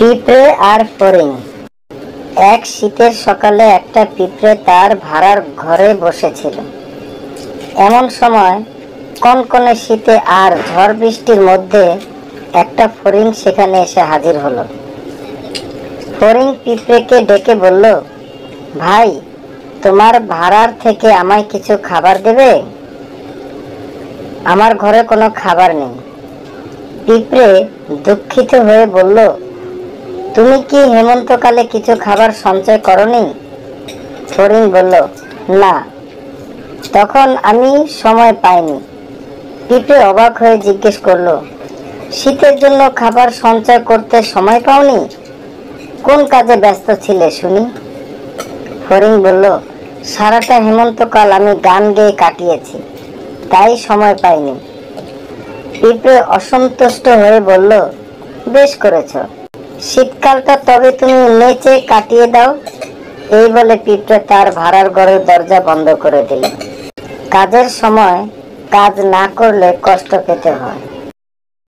পিঁপড়ে আর ফড়িং। এক শীতের সকালে একটা পিঁপড়ে তার ভাড়ার ঘরে বসেছিল। এমন সময় কনকনে শীতে আর ঝড় বৃষ্টির মধ্যে একটা ফড়িং সেখানে এসে হাজির হলো। ফড়িং পিঁপড়েকে ডেকে বলল, ভাই, তোমার ভাড়ার থেকে আমায় কিছু খাবার দেবে? আমার ঘরে কোনো খাবার নেই। পিঁপড়ে দুঃখিত হয়ে বলল, তুমি কি হেমন্তকালে কিছু খাবার সঞ্চয় করনি? ফড়িং বলল, না, তখন আমি সময় পাইনি। পিঁপড়ে অবাক হয়ে জিজ্ঞেস করলো, শীতের জন্য খাবার সঞ্চয় করতে সময় পাওনি? কোন কাজে ব্যস্ত ছিলে শুনি? ফড়িং বলল, সারাটা হেমন্তকাল আমি গান গেয়ে কাটিয়েছি, তাই সময় পাইনি। পিঁপড়ে অসন্তুষ্ট হয়ে বলল, বেশ করেছ, শীতকালটা তবে তুমি নেচে কাটিয়ে দাও। এই বলে পিঁপড়ে তার ভাড়ার ঘরের দরজা বন্ধ করে দিল। কাজের সময় কাজ না করলে কষ্ট পেতে হয়।